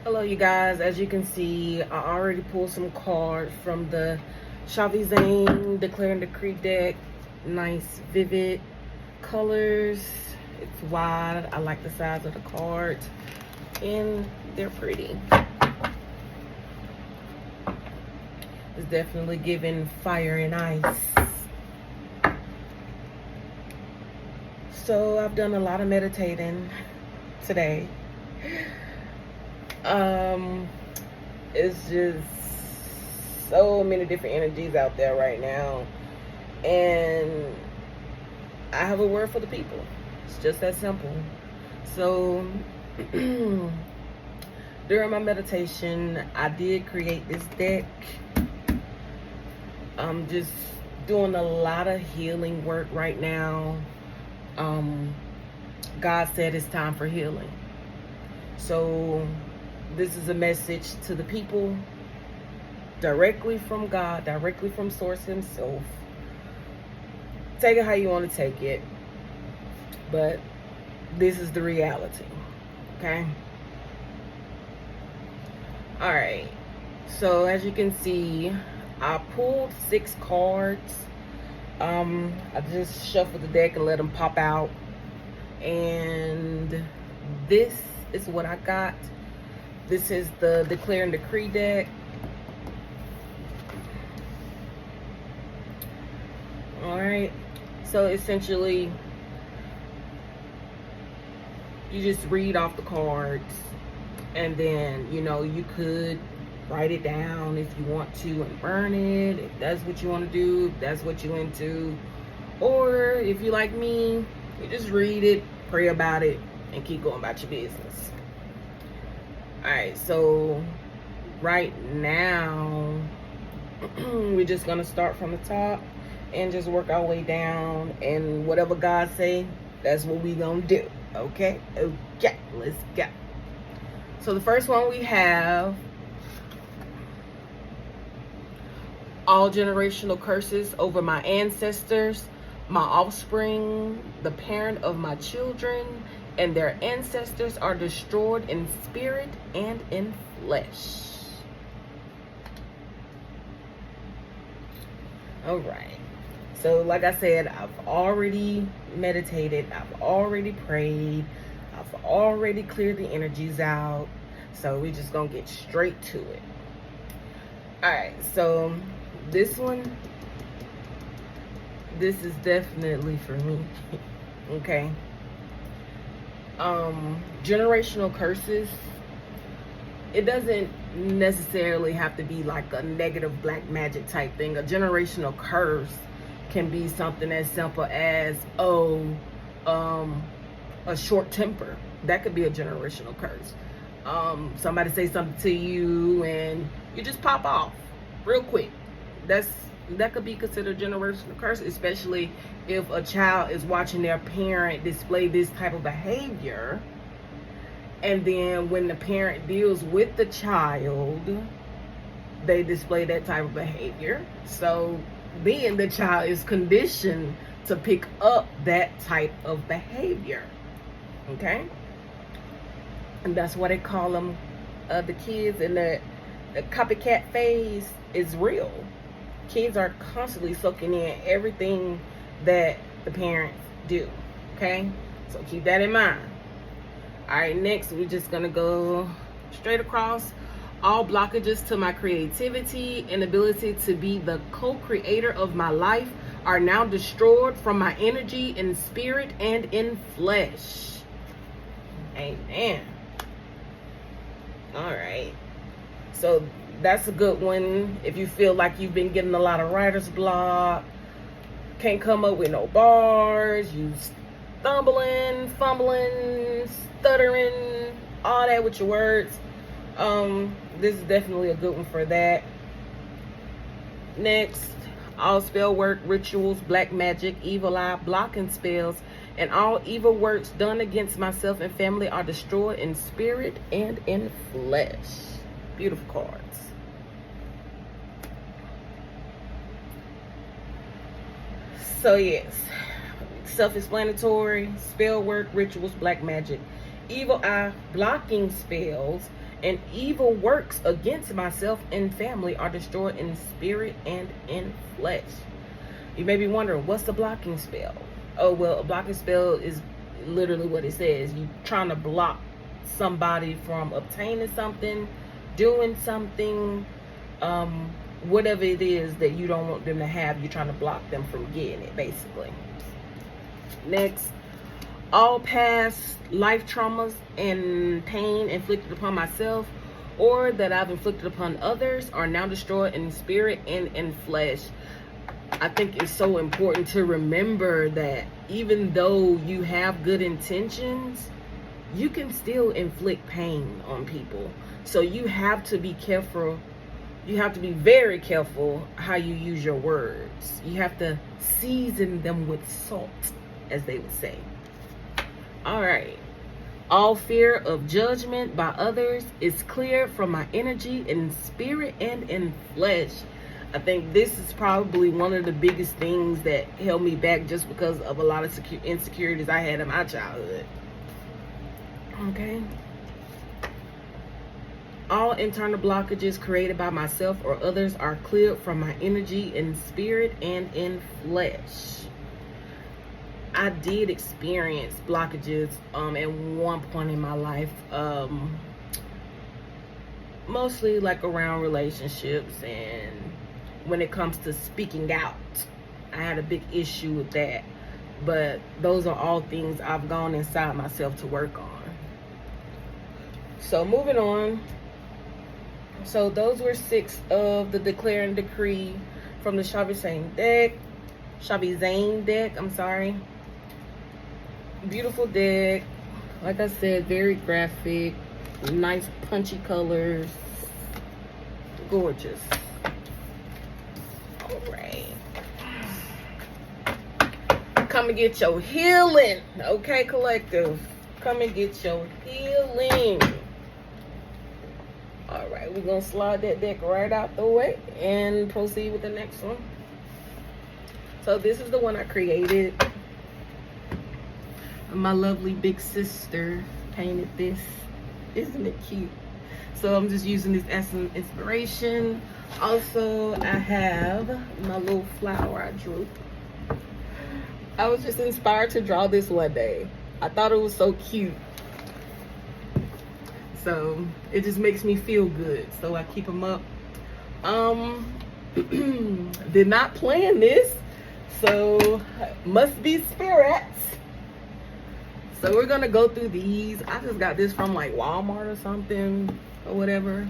Hello you guys, as you can see, I already pulled some cards from the Shavi Zane Declare and Decree deck. Nice vivid colors. It's wide. I like the size of the cards and they're pretty. It's definitely giving fire and ice. So I've done a lot of meditating today. It's just so many different energies out there right now, and I have a word for the people. It's just that simple. So during my meditation, I did create this deck. I'm just doing a lot of healing work right now. God said it's time for healing. So this is a message to the people directly from God, directly from Source himself. Take it how you want to take it, but this is the reality, okay? All right, so as you can see, I pulled 6 cards. I just shuffled the deck and let them pop out, and this is what I got. This is the Declare and Decree deck. All right, so essentially you just read off the cards, and then you could write it down if you want to and burn it, if that's what you want to do, if that's what you're into. Or if you like me, you just read it, pray about it, and keep going about your business. All right, so right now we're just gonna start from the top and just work our way down, and whatever God say, that's what we gonna do. Okay, let's go. So the first one we have: all generational curses over my ancestors, my offspring, the parent of my children, and their ancestors are destroyed in spirit and in flesh. All right. So like I said, I've already meditated. I've already prayed. I've already cleared the energies out. So we're just going to get straight to it. All right. So this one, this is definitely for me. Okay. Generational curses, it doesn't necessarily have to be like a negative black magic type thing. A generational curse can be something as simple as a short temper. That could be a generational curse. Somebody say something to you and you just pop off real quick. That could be considered generational curse, especially if a child is watching their parent display this type of behavior, and then when the parent deals with the child, they display that type of behavior. So then the child is conditioned to pick up that type of behavior. Okay? And that's why they call them the kids, and the copycat phase is real. Kids are constantly soaking in everything that the parents do. Okay? So keep that in mind. All right, next we're just gonna go straight across. All blockages to my creativity and ability to be the co-creator of my life are now destroyed from my energy in spirit and in flesh. Amen. All right. So that's a good one. If you feel like you've been getting a lot of writer's block, can't come up with no bars, you stumbling, fumbling, stuttering, all that with your words, this is definitely a good one for that. Next, all spell work, rituals, black magic, evil eye, blocking spells, and all evil works done against myself and family are destroyed in spirit and in flesh. Beautiful cards. So yes, self-explanatory: spell work, rituals, black magic, evil eye, blocking spells, And evil works against myself and family are destroyed in spirit and in flesh. You may be wondering, what's the blocking spell? Oh, well, a blocking spell is literally what it says. You trying to block somebody from obtaining something, doing something, whatever it is that you don't want them to have. You're trying to block them from getting it, basically. Next, all past life traumas and pain inflicted upon myself or that I've inflicted upon others are now destroyed in spirit and in flesh. I think it's so important to remember that even though you have good intentions, you can still inflict pain on people. So you have to be careful. You have to be very careful how you use your words. You have to season them with salt, as they would say. All right. All fear of judgment by others is cleared from my energy in spirit and in flesh. I think this is probably one of the biggest things that held me back, just because of a lot of insecurities I had in my childhood. Okay. All internal blockages created by myself or others are cleared from my energy in spirit and in flesh. I did experience blockages at one point in my life, mostly like around relationships, and when it comes to speaking out, I had a big issue with that. But those are all things I've gone inside myself to work on. So moving on. So those were 6 of the Declare and Decree from the Shavizane deck. I'm sorry. Beautiful deck. Like I said, very graphic, nice punchy colors, gorgeous. All right, come and get your healing. Okay, collective, come and get your healing. All right, we're gonna slide that deck right out the way and proceed with the next one. So this is the one I created. My lovely big sister painted this. Isn't it cute? So I'm just using this as some inspiration. Also, I have my little flower I drew. I was just inspired to draw this one day. I thought it was so cute. So it just makes me feel good. So I keep them up. Did not plan this. So must be spirits. So we're gonna go through these. I just got this from like Walmart or something or whatever.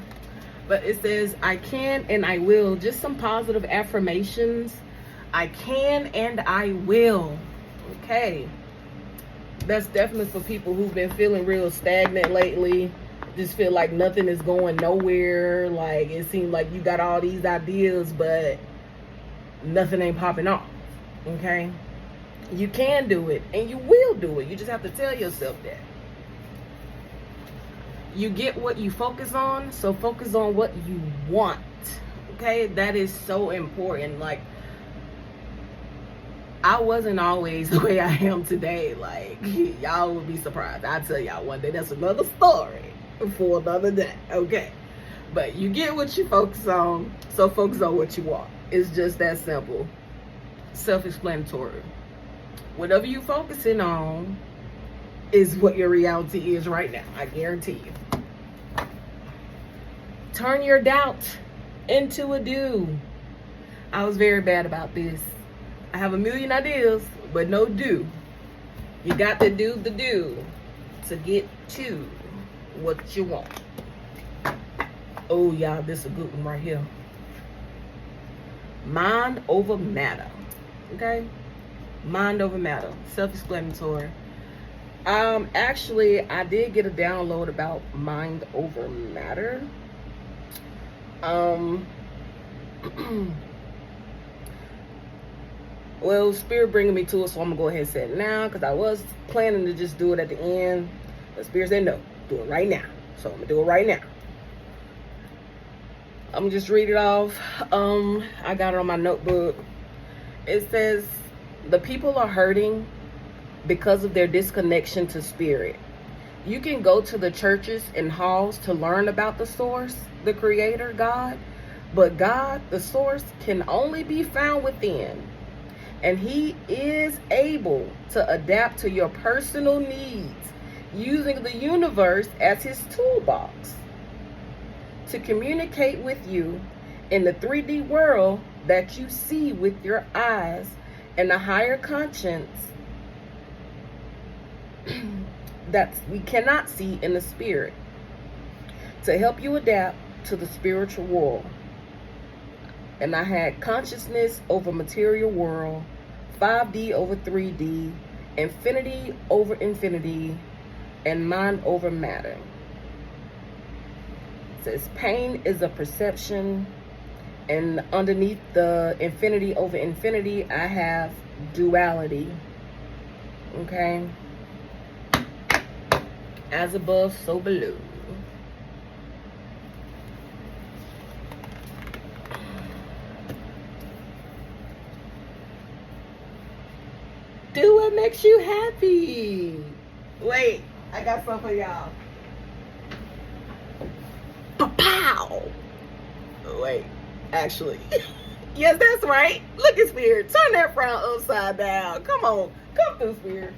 But it says, I can and I will. Just some positive affirmations. I can and I will. Okay. That's definitely for people who've been feeling real stagnant lately. Just feel like nothing is going nowhere. Like it seems like you got all these ideas, but nothing ain't popping off. Okay. You can do it and you will do it. You just have to tell yourself that. You get what you focus on, so focus on what you want. Okay, that is so important. Like, I wasn't always the way I am today. Like, y'all would be surprised. I'll tell y'all one day. That's another story for another day. Okay, but you get what you focus on, so focus on what you want. It's just that simple. Self-explanatory. Whatever you're focusing on is what your reality is right now. I guarantee you. Turn your doubt into a do. I was very bad about this. I have a million ideas, but no do. You got to do the do to get to what you want. Oh, y'all, this is a good one right here. Mind over matter. Okay? Mind over matter. Self-explanatory. Actually, I did get a download about mind over matter. Well, Spirit bringing me to it, so I'm gonna go ahead and say it now, because I was planning to just do it at the end, but Spirit said no, do it right now. So I'm gonna do it right now. I'm gonna just read it off. I got it on my notebook. It says, the people are hurting because of their disconnection to spirit. You can go to the churches and halls to learn about the source, the creator, God. But God, the source, can only be found within. And he is able to adapt to your personal needs, using the universe as his toolbox to communicate with you in the 3D world that you see with your eyes, and a higher conscience that we cannot see in the spirit, to help you adapt to the spiritual world. And I had consciousness over material world, 5D over 3D, infinity over infinity, and mind over matter. It says pain is a perception, and underneath the infinity over infinity, I have duality. Okay? As above, so below. Do what makes you happy. Wait, I got something for y'all. Pow! Wait, actually. Yes, that's right. Look at Spirit. Turn that frown upside down. Come on. Come through, Spirit.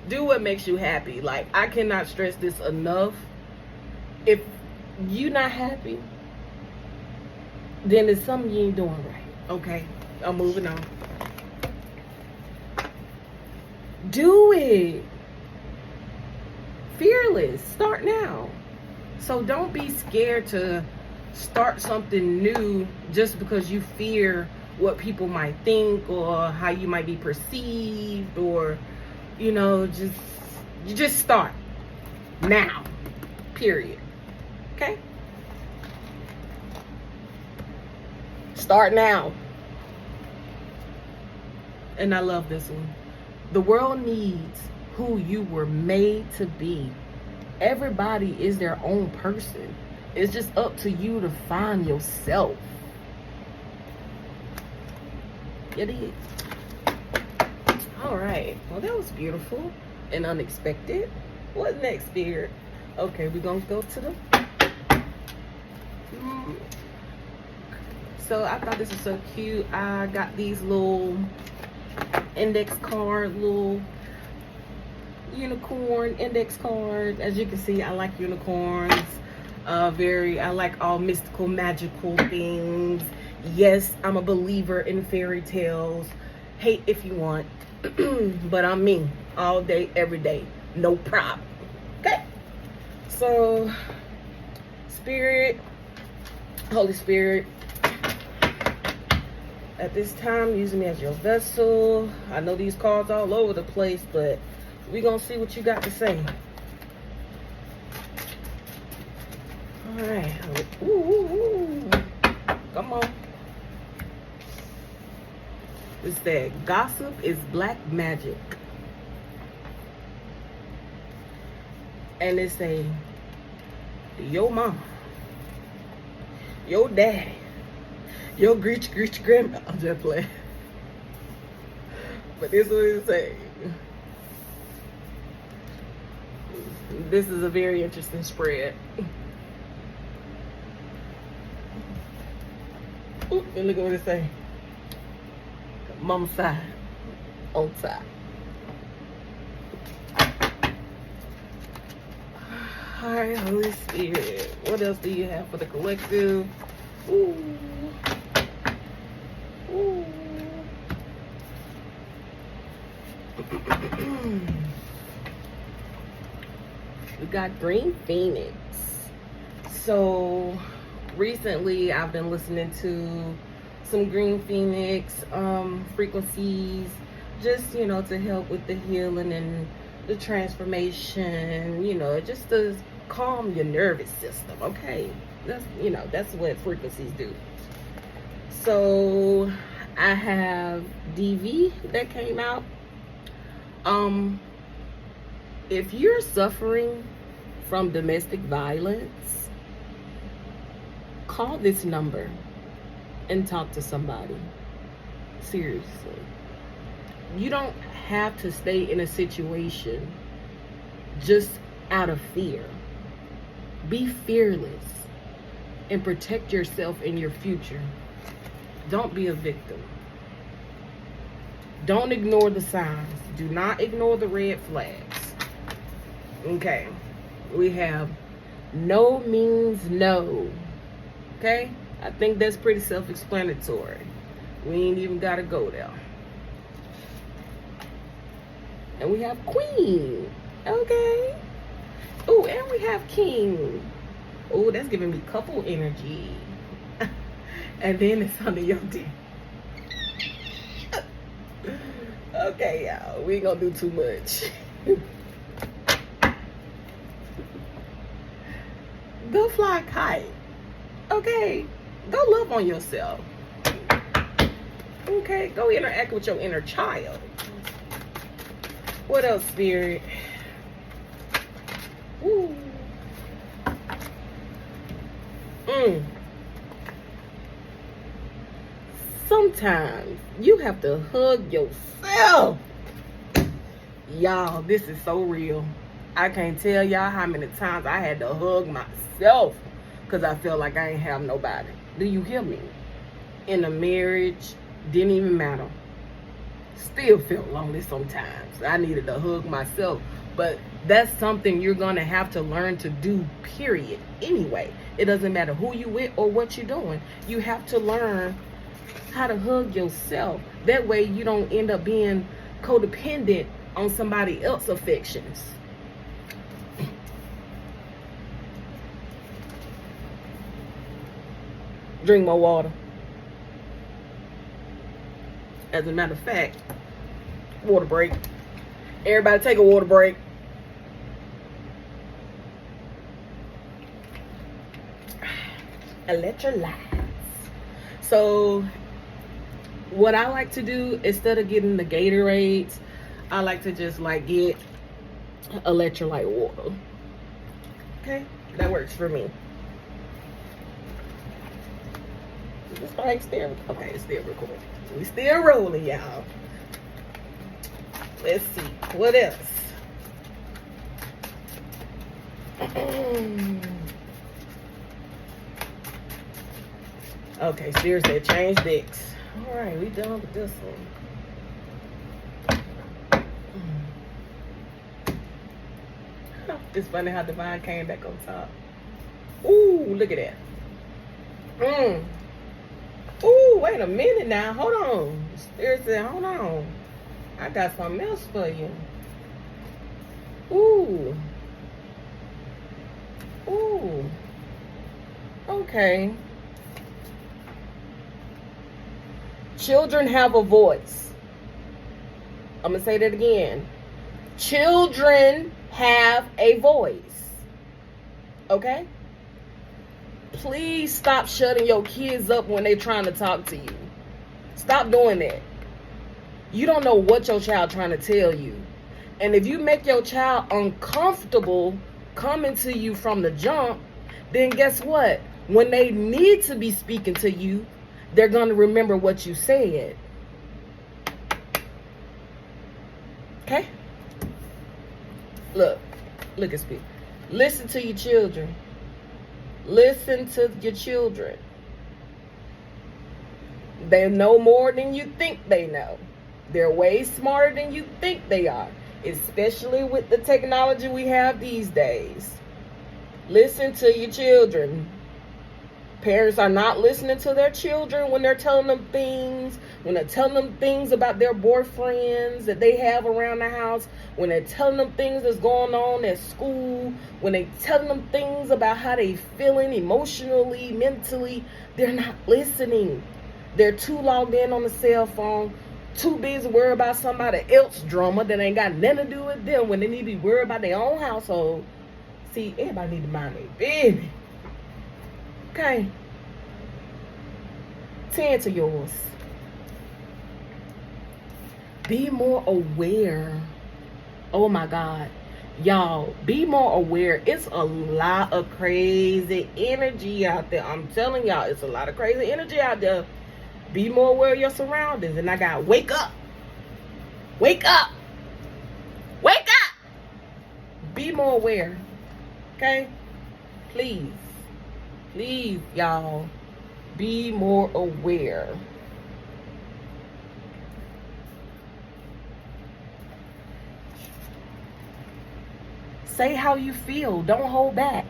Do what makes you happy. Like, I cannot stress this enough. If you're not happy, then it's something you ain't doing right. Okay? I'm moving on. Do it. Fearless. Start now. So don't be scared to start something new just because you fear what people might think or how you might be perceived, or you just start now. Period. Okay? Start now. And I love this one. The world needs who you were made to be. Everybody is their own person. It's just up to you to find yourself. It is. All right. Well, that was beautiful and unexpected. What's next, Spirit? Okay, we're going to go to the... So I thought this was so cute. I got these little index card, little unicorn index cards. As you can see, I like unicorns. I like all mystical, magical things. Yes, I'm a believer in fairy tales. Hate if you want. But I'm me. All day, every day. No problem. Okay? So, Spirit, Holy Spirit, at this time, using me as your vessel. I know these cards all over the place, but we're going to see what you got to say. All right. Ooh, ooh, ooh. Come on. It said, gossip is black magic. And it say, your mama, your daddy, your great grandma. I'm just playing. But this is what it say. This is a very interesting spread. Ooh, and look at what it say. Mama's side, on side. All right, Holy Spirit. What else do you have for the collective? Ooh. Ooh. We got Green Phoenix. So recently I've been listening to some Green Phoenix frequencies, just to help with the healing and the transformation, just to calm your nervous system. Okay, that's what frequencies do. So I have DV that came out. If you're suffering from domestic violence, call this number and talk to somebody. Seriously. You don't have to stay in a situation just out of fear. Be fearless and protect yourself and your future. Don't be a victim. Don't ignore the signs. Do not ignore the red flags. Okay. We have no means no. Okay? I think that's pretty self-explanatory. We ain't even got to go there. And we have queen. Okay. Oh, and we have king. Oh, that's giving me couple energy. And then it's under your dick. Okay, y'all. We ain't gonna do too much. Go fly a kite. Okay. Go love on yourself. Okay. Go interact with your inner child. What else, Spirit? Ooh. Sometimes you have to hug yourself. Y'all, this is so real. I can't tell y'all how many times I had to hug myself because I felt like I ain't have nobody. Do you hear me? In a marriage, didn't even matter. Still felt lonely sometimes. I needed to hug myself. But that's something you're going to have to learn to do, period. Anyway, it doesn't matter who you with or what you're doing. You have to learn how to hug yourself. That way you don't end up being codependent on somebody else's affections. Drink more water. As a matter of fact, water break. Everybody take a water break. Electrolytes. So what I like to do, instead of getting the Gatorades, I like to just like get electrolyte water. Okay, that works for me. This thing still, okay, it's still recording. We still rolling, y'all. Let's see, what else? Okay, seriously, change decks. All right, we done with this one. It's funny how Divine came back on top. Ooh, look at that. Ooh, wait a minute now. Hold on. Spirit said, hold on. I got something else for you. Ooh. Ooh. Okay. Children have a voice. I'm going to say that again. Children have a voice. Okay? Please stop shutting your kids up when they're trying to talk to you. Stop doing that. You don't know what your child trying to tell you. And if you make your child uncomfortable coming to you from the jump, then guess what? When they need to be speaking to you, they're going to remember what you said. Okay? Look at speak. Listen to your children. Listen to your children. They know more than you think they know. They're way smarter than you think they are, especially with the technology we have these days. Listen to your children. Parents are not listening to their children when they're telling them things, when they're telling them things about their boyfriends that they have around the house, when they're telling them things that's going on at school, when they're telling them things about how they feeling emotionally, mentally. They're not listening. They're too logged in on the cell phone, too busy worried about somebody else's drama that ain't got nothing to do with them when they need to be worried about their own household. See, everybody need to mind their business. Okay. 10 to yours. Be more aware. Oh my God. Y'all, be more aware. It's a lot of crazy energy out there. I'm telling y'all, it's a lot of crazy energy out there. Be more aware of your surroundings. And I got wake up. Wake up. Wake up. Be more aware. Okay? Please. Please, y'all. Be more aware. Say how you feel. Don't hold back.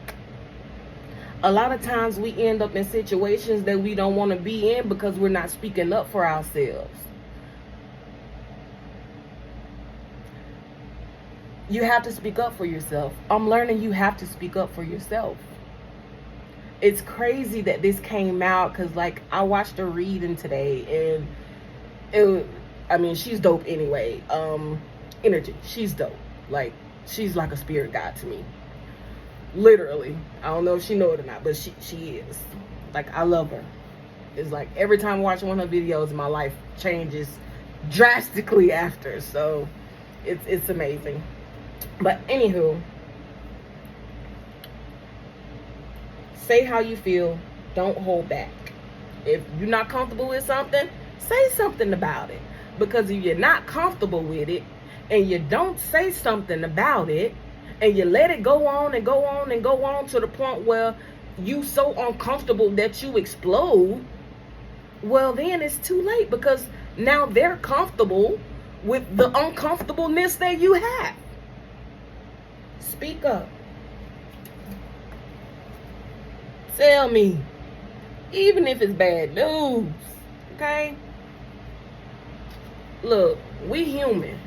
A lot of times we end up in situations that we don't want to be in because we're not speaking up for ourselves. You have to speak up for yourself. I'm learning you have to speak up for yourself. It's crazy that this came out because, like, I watched a reading today and she's dope anyway. Energy, she's dope. Like, she's like a spirit guide to me. Literally. I don't know if she know it or not, but she is. Like, I love her. It's like every time I watch one of her videos, my life changes drastically after. So it's amazing. But anywho, say how you feel. Don't hold back. If you're not comfortable with something, say something about it. Because if you're not comfortable with it and you don't say something about it and you let it go on and go on and go on to the point where you so uncomfortable that you explode, well, then it's too late because now they're comfortable with the uncomfortableness that you have. Speak up. Tell me, even if it's bad news, okay? Look, we human.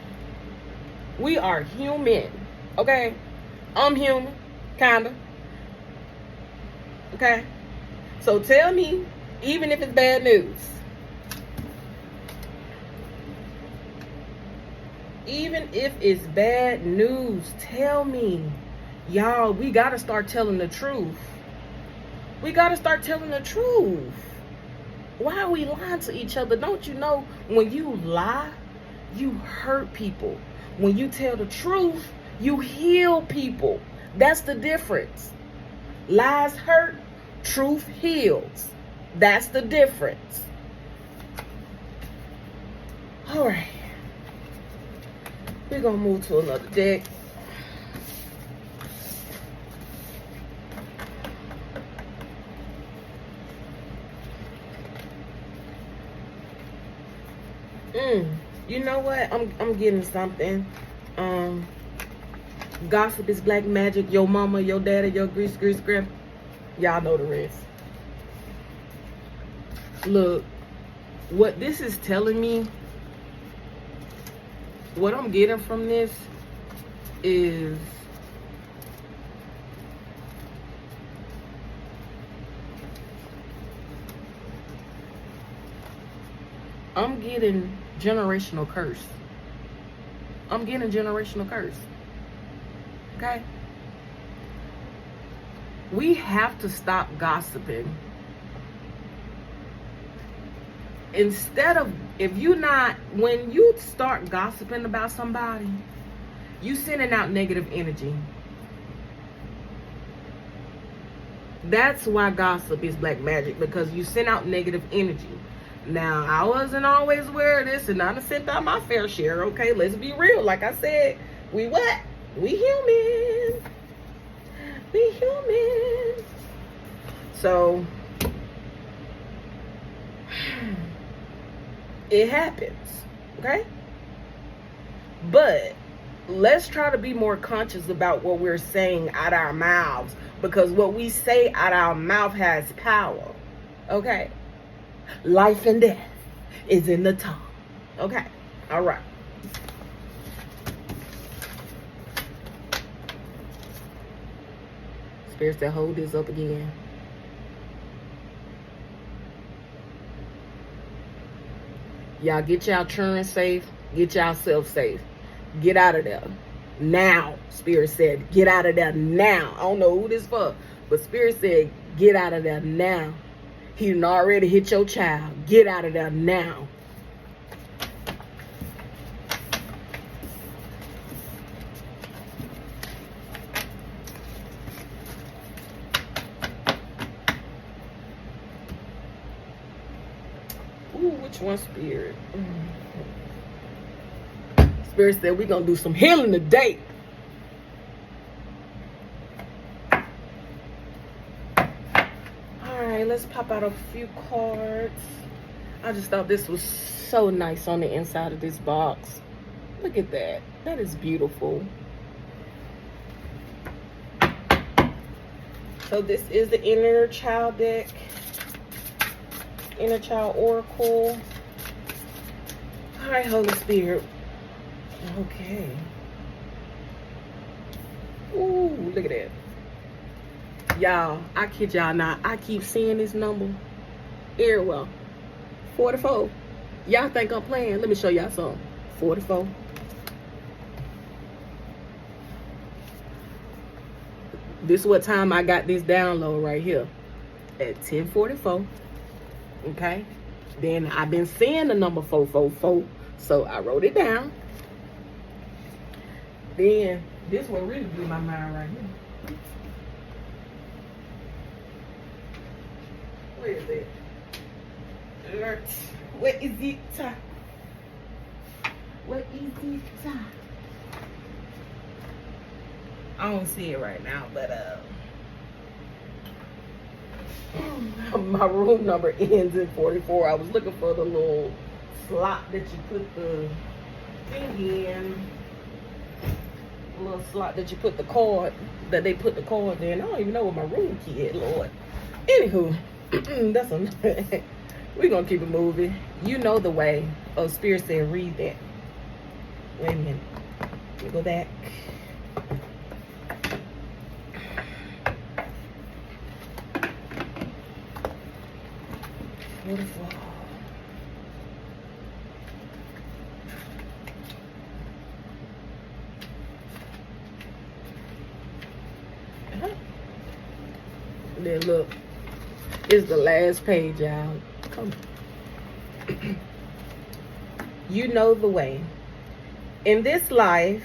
We are human, okay? I'm human, kinda. Okay? So tell me, even if it's bad news. Even if it's bad news, tell me. Y'all, we gotta start telling the truth. We gotta start telling the truth. Why are we lying to each other? Don't you know when you lie, you hurt people. When you tell the truth, you heal people. That's the difference. Lies hurt, truth heals. That's the difference. All right. We're going to move to another deck. You know what? I'm getting something. Gossip is black magic. Your mama, your daddy, your grease grandpa. Y'all know the rest. Look, what this is telling me, what I'm getting from this is I'm getting generational curse. I'm getting generational curse. Okay? We have to stop gossiping. Instead of, when you start gossiping about somebody, you sending out negative energy. That's why gossip is black magic, because you send out negative energy. Now, I wasn't always aware of this, and I done sent out my fair share, okay? Let's be real. Like I said, we what? We human. We human. So, it happens, okay? But let's try to be more conscious about what we're saying out our mouths, because what we say out our mouth has power, okay? Life and death is in the tongue. Okay. All right. Spirits that hold this up again. Y'all get y'all children safe. Get yourself safe. Get out of there. Now, Spirit said, get out of there now. I don't know who this for, but Spirit said, get out of there now. He done already hit your child. Get out of there now. Ooh, which one, Spirit? Spirit said we're going to do some healing today. Alright, let's pop out a few cards. I just thought this was so nice on the inside of this box. Look at that. That is beautiful. So this is the Inner Child deck. Inner Child Oracle. All right, Holy Spirit. Okay. Ooh, look at that. Y'all, I kid y'all not. I keep seeing this number everywhere. 44. Y'all think I'm playing? Let me show y'all something. 44. This is what time I got this download right here. At 10:44. Okay. Then I've been seeing the number 444. So I wrote it down. Then this one really blew my mind right here. Where is it? Where is it? Where is it? I don't see it right now, but my room number ends in 44. I was looking for the little slot that you put the thing in. The little slot that you put the card, that they put the card in. I don't even know where my room key is, Lord. Anywho, that's a we're gonna keep it moving. You know the way. Oh, Spirit said read that. Wait a minute. Let me go back. Beautiful. Then look, it's the last page, y'all. Come on. You know the way. In this life,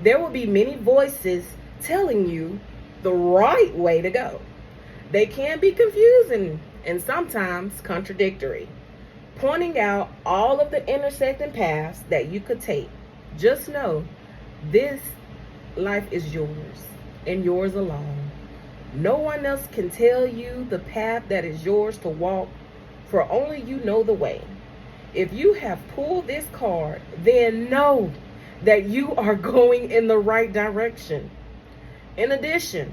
there will be many voices telling you the right way to go. They can be confusing and sometimes contradictory, pointing out all of the intersecting paths that you could take. Just know this life is yours and yours alone. No one else can tell you the path that is yours to walk, for only you know the way. If you have pulled this card, then know that you are going in the right direction. In addition,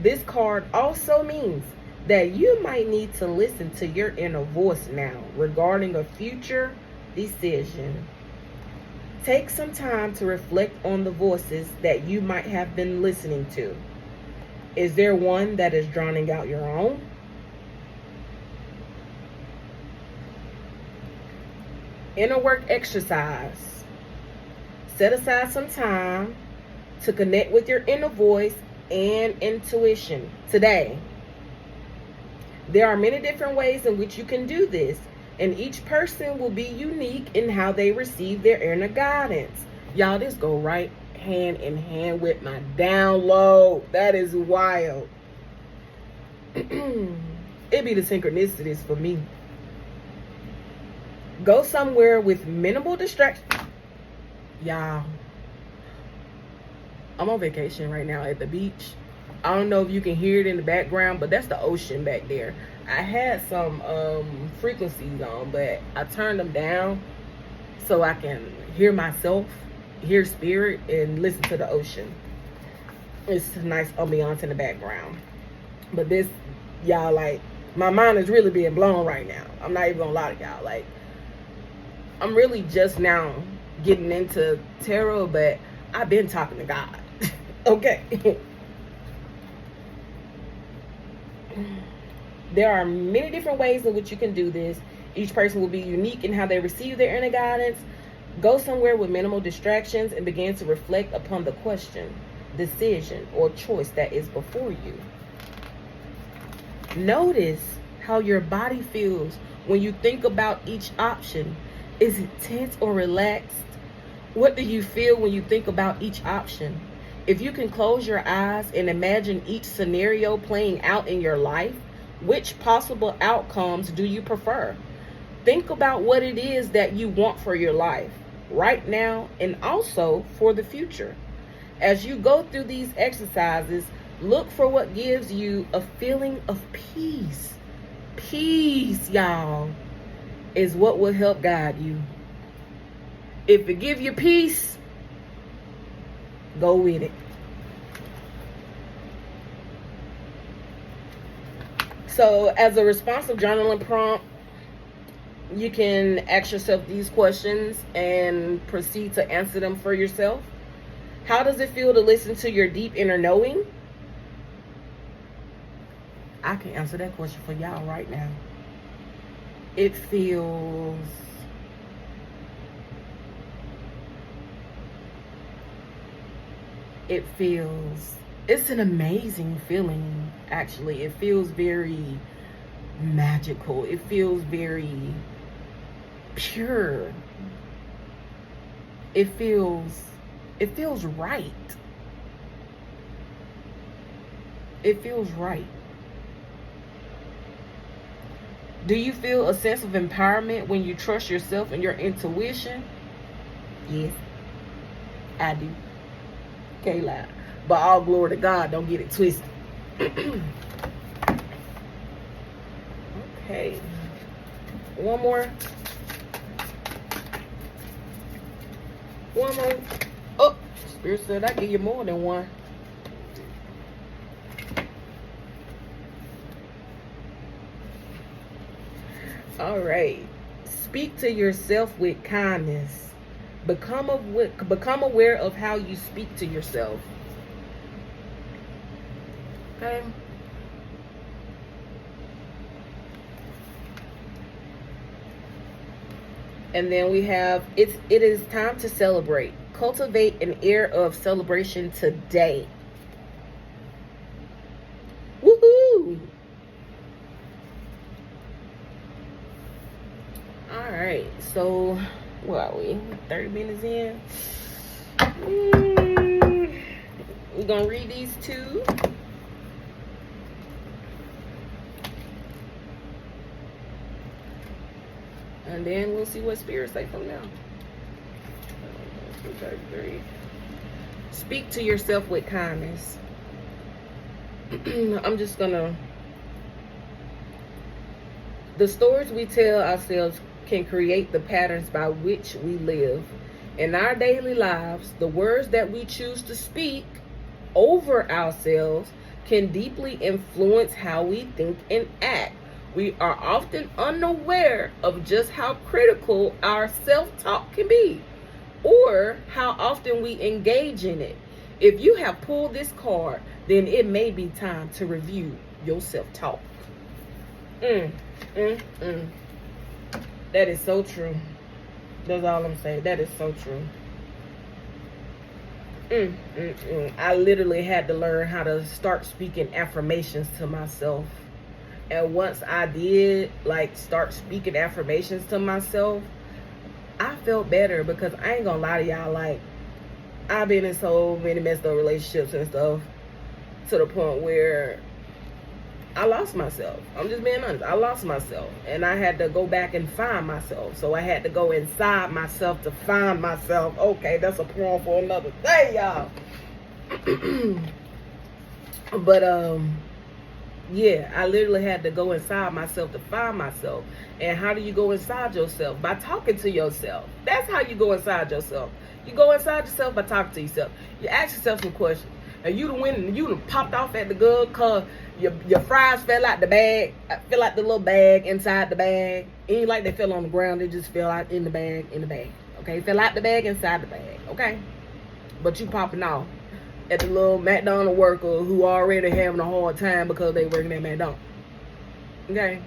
this card also means that you might need to listen to your inner voice now regarding a future decision. Take some time to reflect on the voices that you might have been listening to. Is there one that is drowning out your own? Inner work exercise. Set aside some time to connect with your inner voice and intuition today. There are many different ways in which you can do this, and each person will be unique in how they receive their inner guidance. Y'all, this go right hand in hand with my download. That is wild. It be the synchronicities for me. Go somewhere with minimal distraction. Y'all, I'm on vacation right now at the beach. I don't know if you can hear it in the background, but that's the ocean back there. I had some frequencies on, but I turned them down so I can hear myself, hear spirit, and listen to the ocean. It's a nice ambiance in the background. But this, y'all, like, my mind is really being blown right now. I'm not even gonna lie to y'all. Like, I'm really just now getting into tarot, but I've been talking to God. Okay. There are many different ways in which you can do this. Each person will be unique in how they receive their inner guidance. Go somewhere with minimal distractions and begin to reflect upon the question, decision, or choice that is before you. Notice how your body feels when you think about each option. Is it tense or relaxed? What do you feel when you think about each option? If you can close your eyes and imagine each scenario playing out in your life, which possible outcomes do you prefer? Think about what it is that you want for your life. right now, and also for the future. As you go through these exercises, look for what gives you a feeling of peace. Peace, y'all, is what will help guide you. If it give you peace, go with it. So as a responsive journaling prompt, you can ask yourself these questions and proceed to answer them for yourself. How does it feel to listen to your deep inner knowing? I can answer that question for y'all right now. It feels it's an amazing feeling, actually. It feels very magical. It feels very pure. It feels right. It feels right. Do you feel a sense of empowerment when you trust yourself and your intuition? Yes, I do. Can't lie. But all glory to God, don't get it twisted. Okay. One more. Oh, Spirit said I give you more than one. All right. Speak to yourself with kindness. Become aware of how you speak to yourself. Okay. And then we have it is time to celebrate. Cultivate an air of celebration today. Woohoo! All right. So, where are we? 30 minutes in. We're going to read these two. And then we'll see what spirits say from now. 233. Speak to yourself with kindness. I'm just gonna. The stories we tell ourselves can create the patterns by which we live. In our daily lives, the words that we choose to speak over ourselves can deeply influence how we think and act. We are often unaware of just how critical our self-talk can be, or how often we engage in it. If you have pulled this card, then it may be time to review your self-talk. That is so true. That's all I'm saying. That is so true. I literally had to learn how to start speaking affirmations to myself. And once I did, start speaking affirmations to myself, I felt better, because I ain't gonna lie to y'all, I've been in so many messed up relationships and stuff, to the point where I lost myself. I'm just being honest. I lost myself, and I had to go back and find myself. So I had to go inside myself to find myself. Okay, that's a poem for another day, y'all. But yeah, I literally had to go inside myself to find myself. And how do you go inside yourself? By talking to yourself. That's how you go inside yourself. You go inside yourself by talking to yourself. You ask yourself some questions. And you done popped off at the good cause your fries fell out the bag. Fell out the little bag inside the bag. It ain't like they fell on the ground. They just fell out in the bag. Okay? Fell out the bag inside the bag. Okay? But you popping off at the little McDonald's worker who already having a hard time because they working at McDonald's. Okay?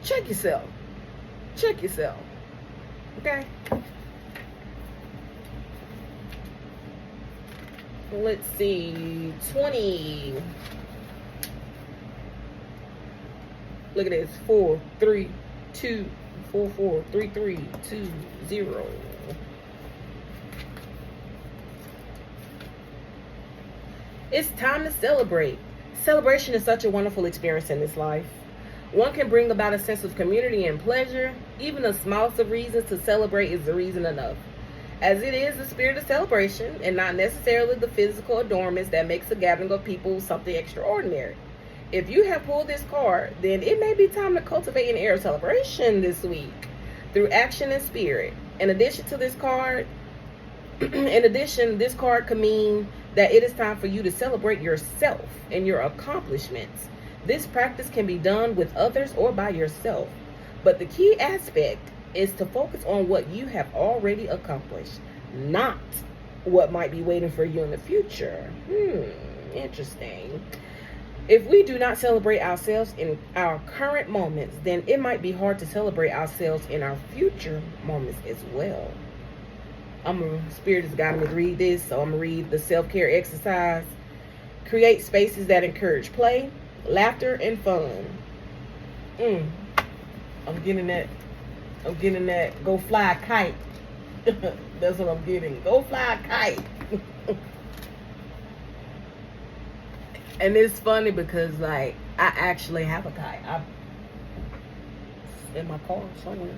Check yourself. Okay? Let's see. 20. Look at this. 4, 3, 2, 4, 4, 3, 3, 2, 0. It's time to celebrate. Celebration is such a wonderful experience in this life. One can bring about a sense of community and pleasure. Even the smallest of reasons to celebrate is a reason enough. as it is the spirit of celebration and not necessarily the physical adornments that makes a gathering of people something extraordinary. If you have pulled this card, then it may be time to cultivate an air of celebration this week through action and spirit. In addition, this card could mean that it is time for you to celebrate yourself and your accomplishments. This practice can be done with others or by yourself, but the key aspect is to focus on what you have already accomplished, not what might be waiting for you in the future. Interesting. If we do not celebrate ourselves in our current moments, then it might be hard to celebrate ourselves in our future moments as well. Spirit has guided me to read this, so I'm going to read the self-care exercise. Create spaces that encourage play, laughter, and fun. I'm getting that go fly a kite. That's what I'm getting. Go fly a kite. And it's funny because, like, I actually have a kite. It's in my car somewhere.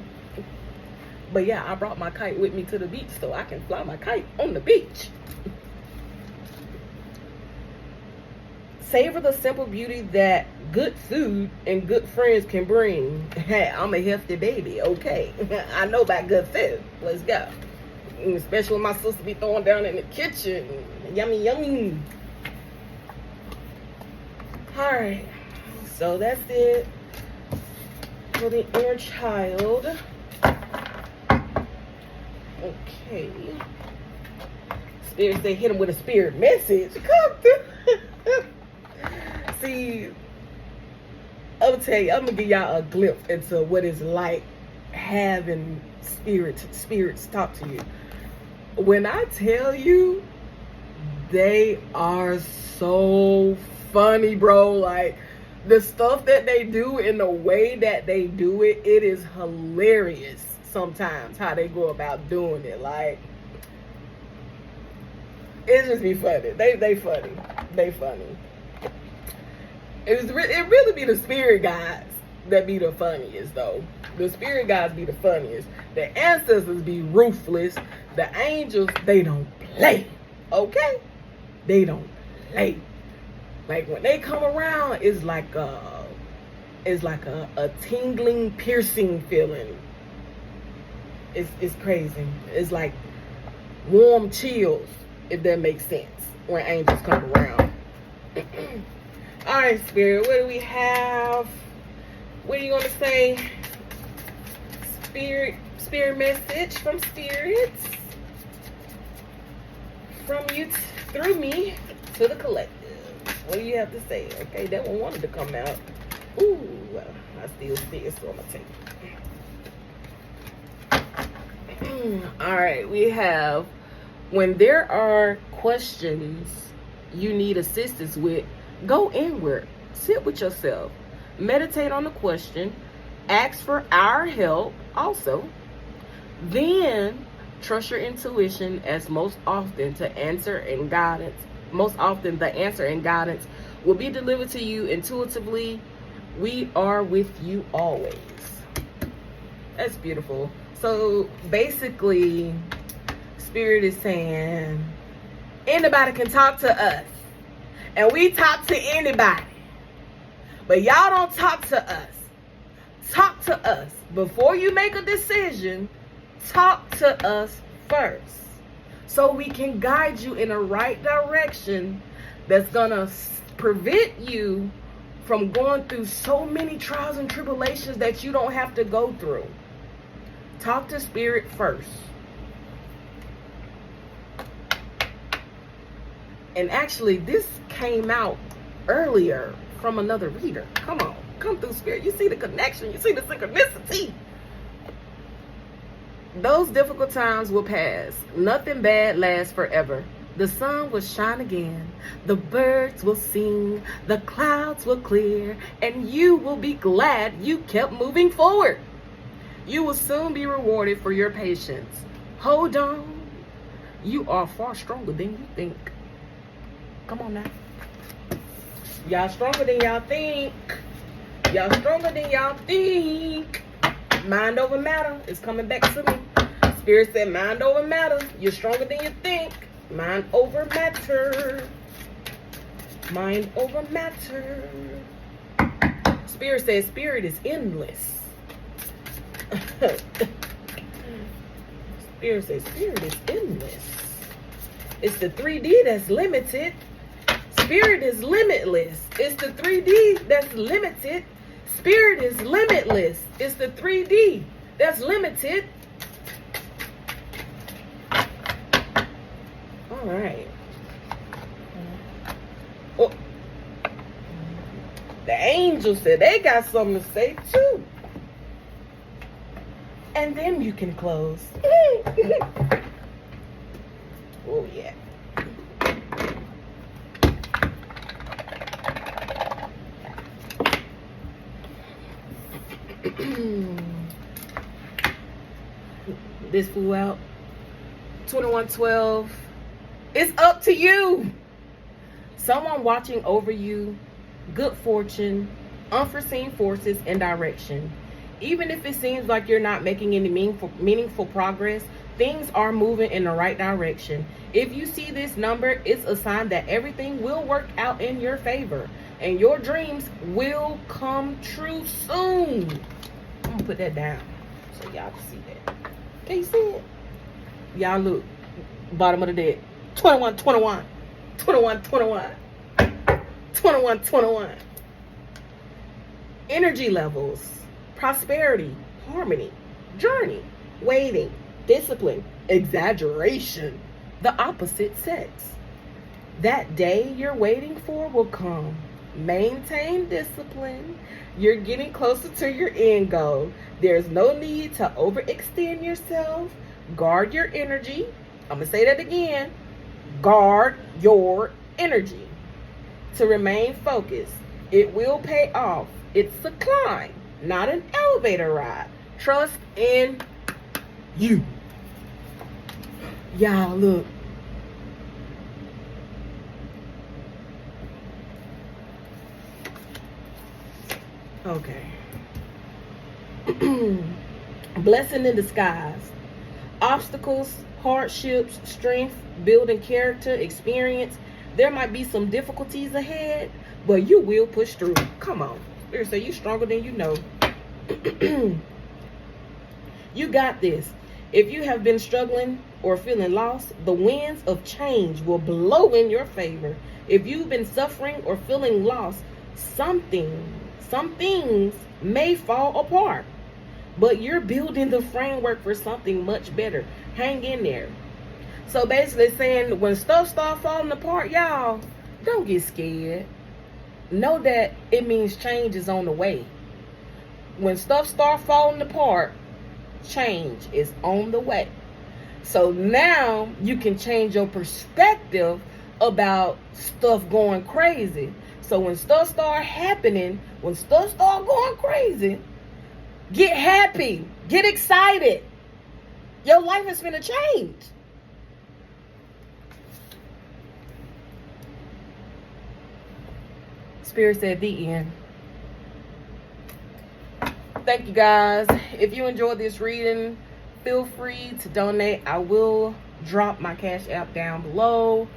But yeah, I brought my kite with me to the beach so I can fly my kite on the beach. Savor the simple beauty that good food and good friends can bring. Hey, I'm a healthy baby, okay? I know about good food. Let's go. Especially when my sister be throwing down in the kitchen. Yummy, yummy. Alright, so that's it for the inner child. Okay. Spirit say hit him with a spirit message. Come through. See, I'm gonna tell you, I'm gonna give y'all a glimpse into what it's like having spirits talk to you. When I tell you, they are so funny, bro. Like, the stuff that they do and the way that they do it, it is hilarious sometimes how they go about doing it. Like, it just be funny. They funny. They funny. It really be the spirit guides that be the funniest, though. The spirit guides be the funniest. The ancestors be ruthless. The angels, they don't play. Okay? They don't play. Like, when they come around, it's like a tingling, piercing feeling. It's crazy. It's like warm chills, if that makes sense, when angels come around. All right, Spirit, what do we have? What are you going to say? Spirit message from spirits. From you, through me, to the collective. What do you have to say? Okay, that one wanted to come out. Ooh, well, I still see it, so I'm going to take it. All right, we have, when there are questions you need assistance with, go inward. Sit with yourself. Meditate on the question. Ask for our help also. Then trust your intuition, as most often the answer and guidance will be delivered to you intuitively. We are with you always. That's beautiful. So basically, Spirit is saying anybody can talk to us. And we talk to anybody. But y'all don't talk to us. Talk to us. Before you make a decision, talk to us first. So we can guide you in the right direction that's going to prevent you from going through so many trials and tribulations that you don't have to go through. Talk to Spirit first. And actually, this came out earlier from another reader. Come on. Come through, Spirit. You see the connection. You see the synchronicity. Those difficult times will pass. Nothing bad lasts forever. The sun will shine again. The birds will sing. The clouds will clear. And you will be glad you kept moving forward. You will soon be rewarded for your patience. Hold on. You are far stronger than you think. Come on now. Y'all stronger than y'all think. Y'all stronger than y'all think. Mind over matter is coming back to me. Spirit said mind over matter. You're stronger than you think. Mind over matter. Mind over matter. Spirit says spirit is endless. Spirit says spirit is endless. It's the 3D that's limited. Spirit is limitless. It's the 3D that's limited. Spirit is limitless. It's the 3D that's limited. All right. Oh. The angels said they got something to say too. And then you can close. Oh, yeah. This flew out. 2112. It's up to you. Someone watching over you, good fortune, unforeseen forces, and direction. Even if it seems like you're not making any meaningful progress, things are moving in the right direction. If you see this number, it's a sign that everything will work out in your favor and your dreams will come true soon. I'm gonna put that down so y'all can see that. Can you see it? Y'all look, bottom of the deck. 2121. 2121. 2121. Energy levels. Prosperity, harmony, journey, waiting, discipline, exaggeration, the opposite sex. That day you're waiting for will come. Maintain discipline. You're getting closer to your end goal. There's no need to overextend yourself. Guard your energy. I'm going to say that again. Guard your energy. To remain focused. It will pay off. It's a climb, not an elevator ride. Trust in you. Y'all, look. Okay. Blessing in disguise. Obstacles, hardships, strength, building character, experience. There might be some difficulties ahead, but you will push through. Come on. Spirit say you stronger than you know. You got this. If you have been struggling or feeling lost, the winds of change will blow in your favor. If you've been suffering or feeling lost, some things may fall apart. But you're building the framework for something much better. Hang in there. So basically saying when stuff start falling apart, y'all, don't get scared. Know that it means change is on the way. When stuff start falling apart, change is on the way. So now you can change your perspective about stuff going crazy. So when stuff start happening, when stuff start going crazy, get happy, get excited. Your life is gonna change. Spirit said the end. Thank you guys. If you enjoyed this reading, feel free to donate. I will drop my Cash App down below.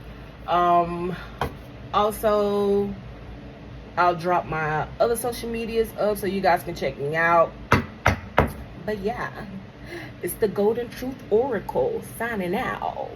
Also, I'll drop my other social medias up so you guys can check me out. But yeah, it's the Golden Truth Oracle signing out.